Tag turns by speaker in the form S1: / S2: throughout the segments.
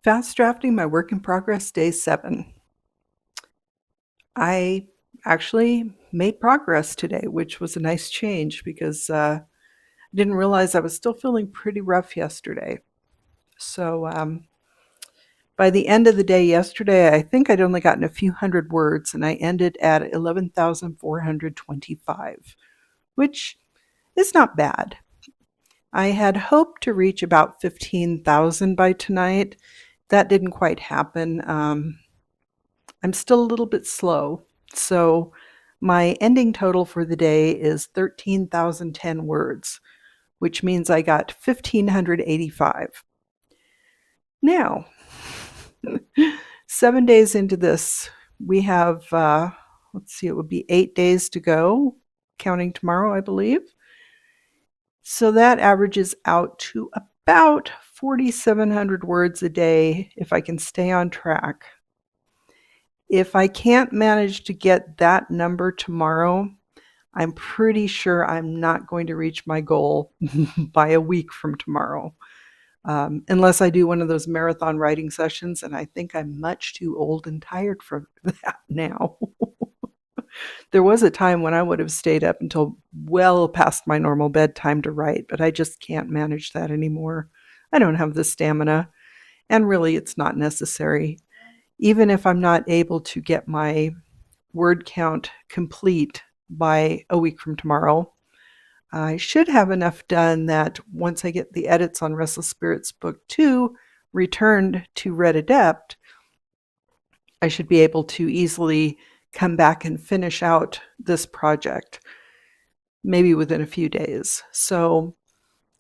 S1: Fast drafting my work in progress, day 7. I actually made progress today, which was a nice change because I didn't realize I was still feeling pretty rough yesterday. So by the end of the day yesterday, I think I'd only gotten a few hundred words, and I ended at 11,425, which is not bad. I had hoped to reach about 15,000 by tonight. That didn't quite happen. I'm still a little bit slow. So my ending total for the day is 13,010 words, which means I got 1,585. Now, 7 days into this, we have, let's see, it would be 8 days to go, counting tomorrow, I believe. So that averages out to about 4,700 words a day if I can stay on track. If I can't manage to get that number tomorrow, I'm pretty sure I'm not going to reach my goal by a week from tomorrow, unless I do one of those marathon writing sessions, and I think I'm much too old and tired for that now. There was a time when I would have stayed up until well past my normal bedtime to write, but I just can't manage that anymore. I don't have the stamina, and really it's not necessary. Even if I'm not able to get my word count complete by a week from tomorrow, I should have enough done that once I get the edits on Restless Spirits Book 2 returned to Red Adept, I should be able to easily come back and finish out this project, maybe within a few days. So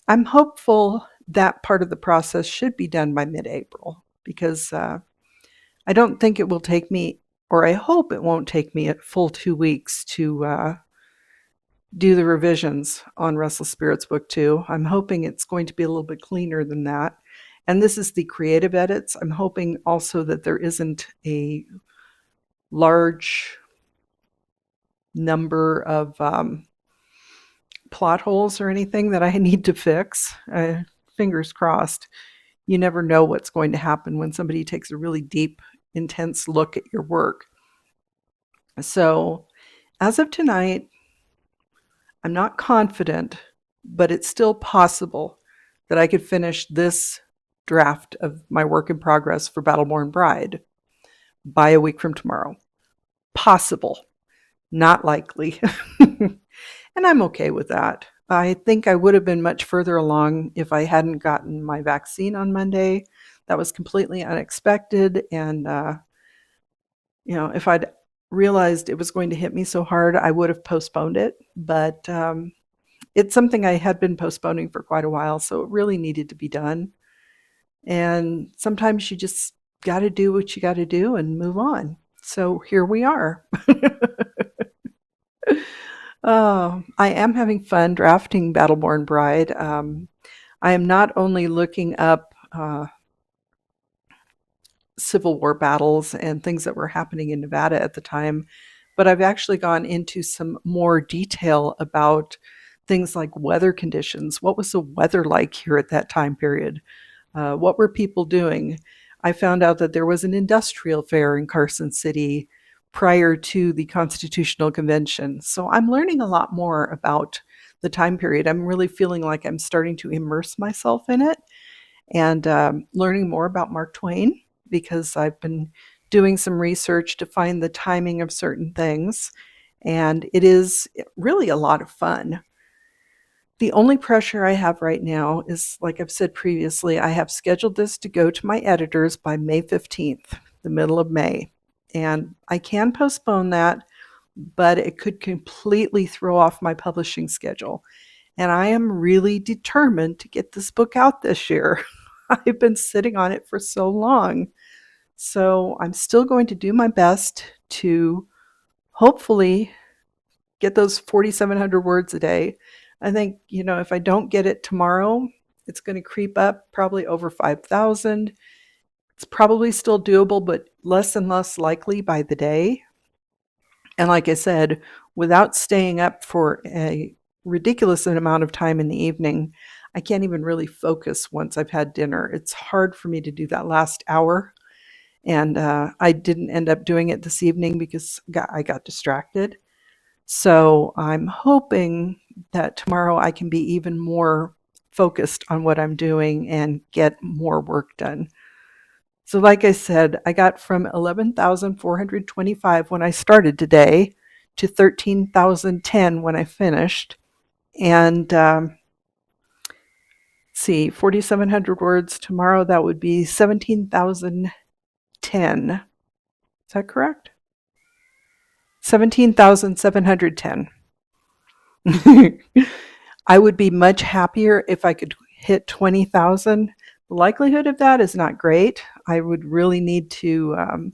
S1: I'm hopeful that part of the process should be done by mid-April, because I don't think it will take me, or I hope it won't take me a full 2 weeks to do the revisions on Restless Spirits Book 2. I'm hoping it's going to be a little bit cleaner than that. And this is the creative edits. I'm hoping also that there isn't a large number of plot holes or anything that I need to fix. Fingers crossed. You never know what's going to happen when somebody takes a really deep, intense look at your work. So as of tonight, I'm not confident, but it's still possible that I could finish this draft of my work in progress for Battleborn Bride by a week from tomorrow. Possible, not likely. And I'm okay with that. I think I would have been much further along if I hadn't gotten my vaccine on Monday. That was completely unexpected. And, if I'd realized it was going to hit me so hard, I would have postponed it. But it's something I had been postponing for quite a while, so it really needed to be done. And sometimes you just got to do what you got to do and move on. So here we are. I am having fun drafting Battleborn Bride. I am not only looking up Civil War battles and things that were happening in Nevada at the time, but I've actually gone into some more detail about things like weather conditions. What was the weather like here at that time period? What were people doing? I found out that there was an industrial fair in Carson City prior to the Constitutional Convention. So I'm learning a lot more about the time period. I'm really feeling like I'm starting to immerse myself in it, and learning more about Mark Twain, because I've been doing some research to find the timing of certain things, and it is really a lot of fun. The only pressure I have right now is, like I've said previously, I have scheduled this to go to my editors by May 15th, the middle of May. And I can postpone that, but it could completely throw off my publishing schedule. And I am really determined to get this book out this year. I've been sitting on it for so long. So I'm still going to do my best to hopefully get those 4,700 words a day. I think, if I don't get it tomorrow, it's going to creep up probably over 5,000. It's probably still doable, but less and less likely by the day. And like I said, without staying up for a ridiculous amount of time in the evening, I can't even really focus once I've had dinner. It's hard for me to do that last hour. And I didn't end up doing it this evening because I got distracted. So I'm hoping that tomorrow I can be even more focused on what I'm doing and get more work done. So, like I said, I got from 11,425 when I started today to 13,010 when I finished. And see, 4,700 words tomorrow, that would be 17,010. Is that correct? 17,710. I would be much happier if I could hit 20,000. The likelihood of that is not great. I would really need to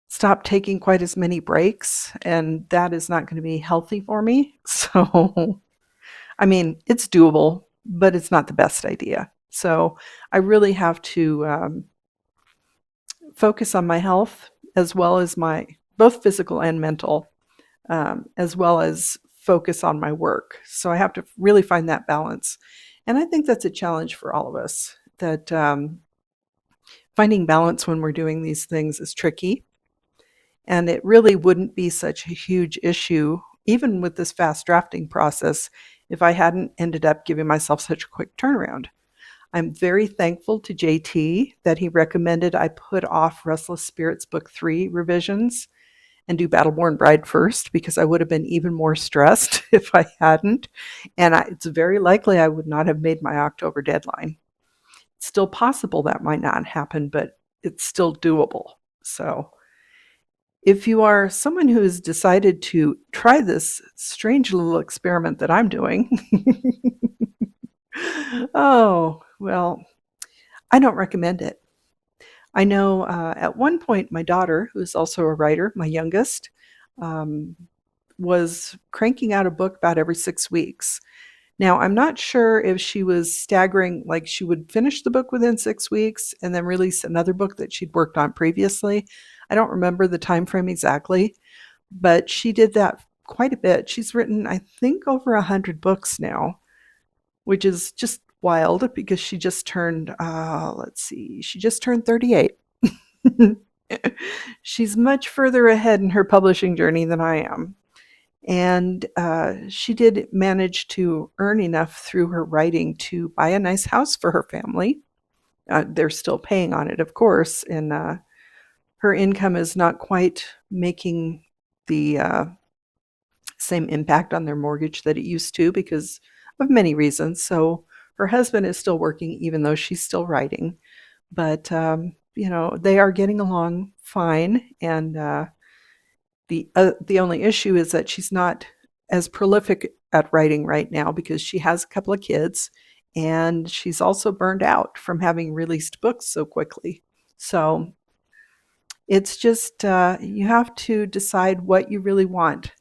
S1: stop taking quite as many breaks, and that is not going to be healthy for me. So, I mean, it's doable, but it's not the best idea. So, I really have to focus on my health as well as my both physical and mental, as well as focus on my work. So, I have to really find that balance. And I think that's a challenge for all of us that finding balance when we're doing these things is tricky. And it really wouldn't be such a huge issue, even with this fast drafting process, if I hadn't ended up giving myself such a quick turnaround. I'm very thankful to JT that he recommended I put off Restless Spirits Book 3 revisions and do Battleborn Bride first, because I would have been even more stressed if I hadn't. And it's very likely I would not have made my October deadline. It's still possible that might not happen, but it's still doable. So if you are someone who has decided to try this strange little experiment that I'm doing, oh, well, I don't recommend it. I know at one point my daughter, who's also a writer, my youngest, um, was cranking out a book about every 6 weeks. Now, I'm not sure if she was staggering, like she would finish the book within 6 weeks and then release another book that she'd worked on previously. I don't remember the time frame exactly, but she did that quite a bit. She's written, I think, over 100 books now, which is just wild because she just turned, she just turned 38. She's much further ahead in her publishing journey than I am. And she did manage to earn enough through her writing to buy a nice house for her family. They're still paying on it, of course, and her income is not quite making the same impact on their mortgage that it used to because of many reasons. So her husband is still working even though she's still writing. But, they are getting along fine. And the only issue is that she's not as prolific at writing right now because she has a couple of kids and she's also burned out from having released books so quickly. So it's just you have to decide what you really want.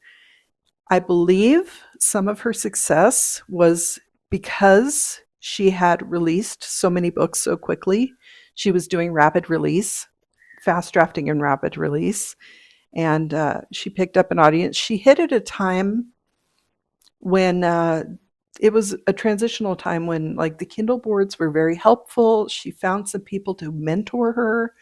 S1: I believe some of her success was because she had released so many books so quickly. She was doing rapid release, fast drafting and rapid release, and she picked up an audience. She hit at a time when it was a transitional time when like the Kindle boards were very helpful. She found some people to mentor her.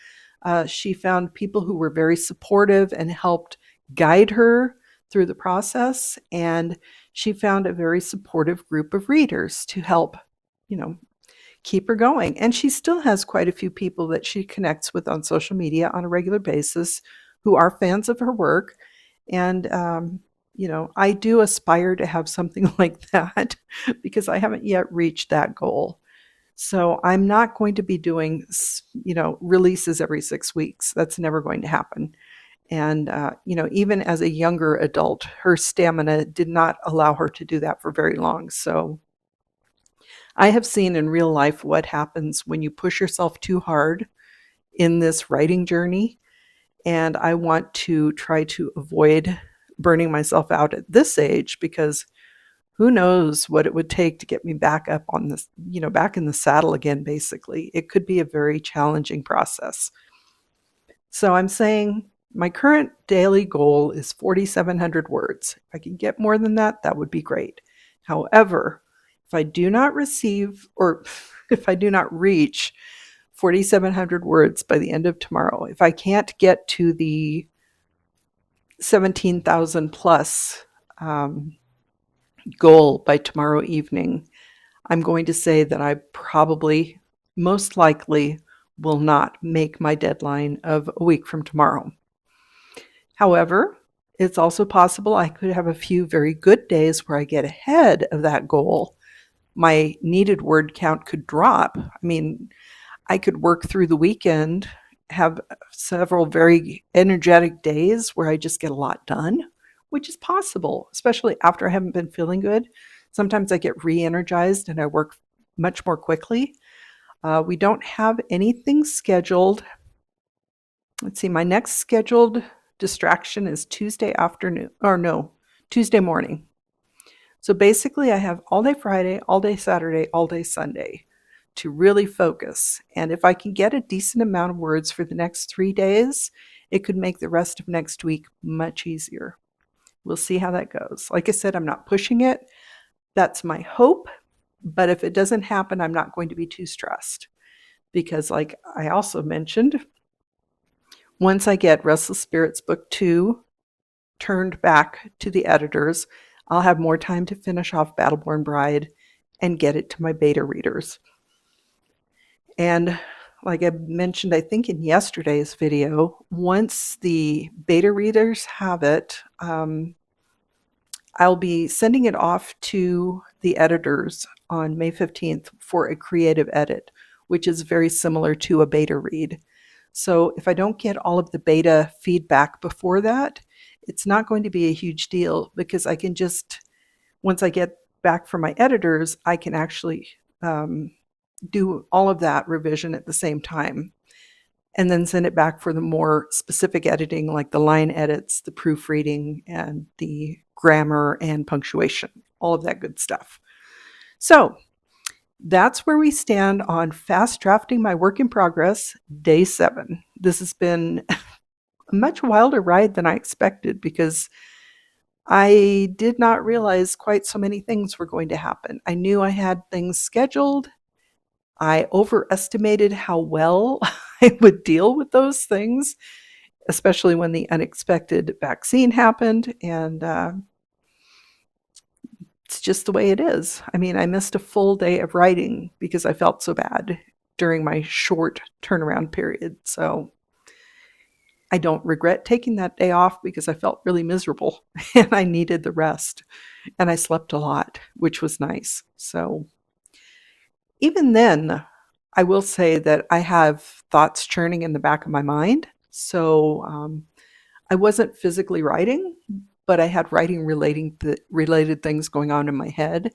S1: She found people who were very supportive and helped guide her through the process. And she found a very supportive group of readers to help, keep her going. And she still has quite a few people that she connects with on social media on a regular basis who are fans of her work. And, I do aspire to have something like that because I haven't yet reached that goal. So I'm not going to be doing, releases every 6 weeks. That's never going to happen. And, even as a younger adult, her stamina did not allow her to do that for very long. So I have seen in real life what happens when you push yourself too hard in this writing journey. And I want to try to avoid burning myself out at this age because who knows what it would take to get me back up on this, back in the saddle again, basically. It could be a very challenging process. So I'm saying my current daily goal is 4,700 words. If I can get more than that, that would be great. However, If I do not receive, or if I do not reach 4,700 words by the end of tomorrow, if I can't get to the 17,000 plus goal by tomorrow evening, I'm going to say that I probably, most likely, will not make my deadline of a week from tomorrow. However, it's also possible I could have a few very good days where I get ahead of that goal. My needed word count could drop. I mean, I could work through the weekend, have several very energetic days where I just get a lot done, which is possible, especially after I haven't been feeling good. Sometimes I get re-energized and I work much more quickly. We don't have anything scheduled. Let's see, my next scheduled distraction is Tuesday afternoon, or no, Tuesday morning. So basically, I have all day Friday, all day Saturday, all day Sunday to really focus. And if I can get a decent amount of words for the next 3 days, it could make the rest of next week much easier. We'll see how that goes. Like I said, I'm not pushing it. That's my hope. But if it doesn't happen, I'm not going to be too stressed. Because, like I also mentioned, once I get Restless Spirits Book 2 turned back to the editors, I'll have more time to finish off Battleborn Bride and get it to my beta readers. And like I mentioned, I think in yesterday's video, once the beta readers have it, I'll be sending it off to the editors on May 15th for a creative edit, which is very similar to a beta read. So if I don't get all of the beta feedback before that, it's not going to be a huge deal because I can just, once I get back from my editors, I can actually do all of that revision at the same time and then send it back for the more specific editing, like the line edits, the proofreading, and the grammar and punctuation, all of that good stuff. So that's where we stand on fast drafting my work in progress, day 7. This has been a much wilder ride than I expected because I did not realize quite so many things were going to happen. I knew I had things scheduled. I overestimated how well I would deal with those things, especially when the unexpected vaccine happened. And it's just the way it is. I mean, I missed a full day of writing because I felt so bad during my short turnaround period. So I don't regret taking that day off because I felt really miserable and I needed the rest. And I slept a lot, which was nice. So even then, I will say that I have thoughts churning in the back of my mind. So I wasn't physically writing, but I had writing related things going on in my head.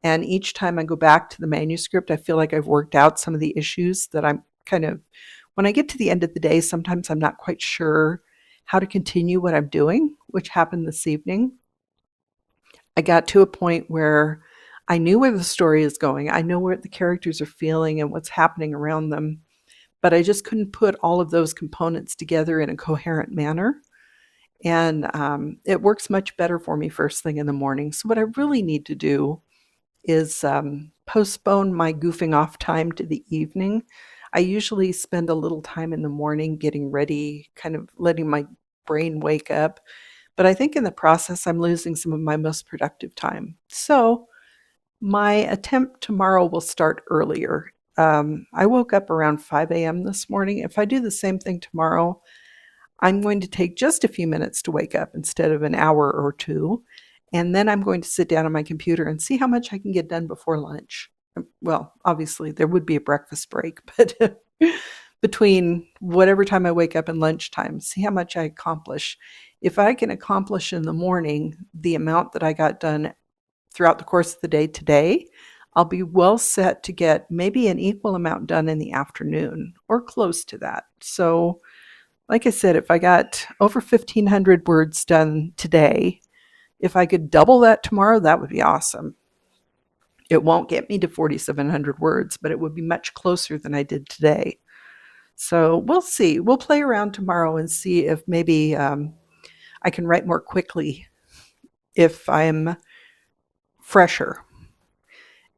S1: And each time I go back to the manuscript, I feel like I've worked out some of the issues that I'm kind of, when I get to the end of the day, sometimes I'm not quite sure how to continue what I'm doing, which happened this evening. I got to a point where I knew where the story is going. I know what the characters are feeling and what's happening around them, but I just couldn't put all of those components together in a coherent manner. And it works much better for me first thing in the morning. So what I really need to do is postpone my goofing off time to the evening. I usually spend a little time in the morning getting ready, kind of letting my brain wake up. But I think in the process, I'm losing some of my most productive time. So my attempt tomorrow will start earlier. I woke up around 5 a.m. this morning. If I do the same thing tomorrow, I'm going to take just a few minutes to wake up instead of an hour or two. And then I'm going to sit down on my computer and see how much I can get done before lunch. Well, obviously, there would be a breakfast break, but between whatever time I wake up and lunchtime, see how much I accomplish. If I can accomplish in the morning the amount that I got done throughout the course of the day today, I'll be well set to get maybe an equal amount done in the afternoon or close to that. So, like I said, if I got over 1,500 words done today, if I could double that tomorrow, that would be awesome. It won't get me to 4,700 words, but it would be much closer than I did today. So we'll see. We'll play around tomorrow and see if maybe I can write more quickly if I'm fresher.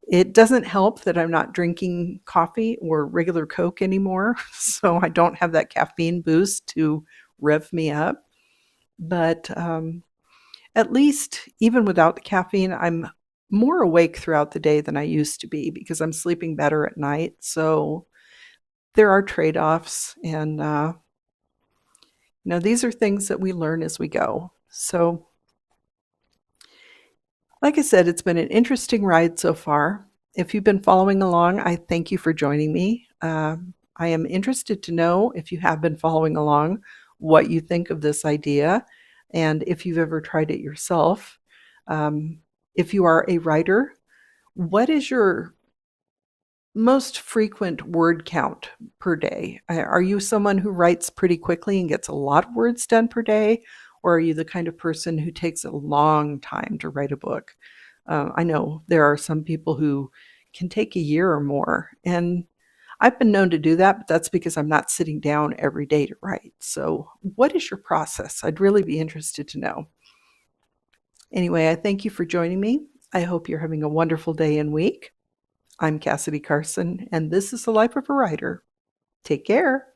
S1: It doesn't help that I'm not drinking coffee or regular Coke anymore, so I don't have that caffeine boost to rev me up. But at least, even without the caffeine, I'm more awake throughout the day than I used to be because I'm sleeping better at night. So there are trade offs, and these are things that we learn as we go. So, like I said, it's been an interesting ride so far. If you've been following along, I thank you for joining me. I am interested to know, if you have been following along, what you think of this idea and if you've ever tried it yourself. Um, if you are a writer, what is your most frequent word count per day? Are you someone who writes pretty quickly and gets a lot of words done per day? Or are you the kind of person who takes a long time to write a book? I know there are some people who can take a year or more. And I've been known to do that, but that's because I'm not sitting down every day to write. So, what is your process? I'd really be interested to know. Anyway, I thank you for joining me. I hope you're having a wonderful day and week. I'm Cassidy Carson, and this is the Life of a Writer. Take care.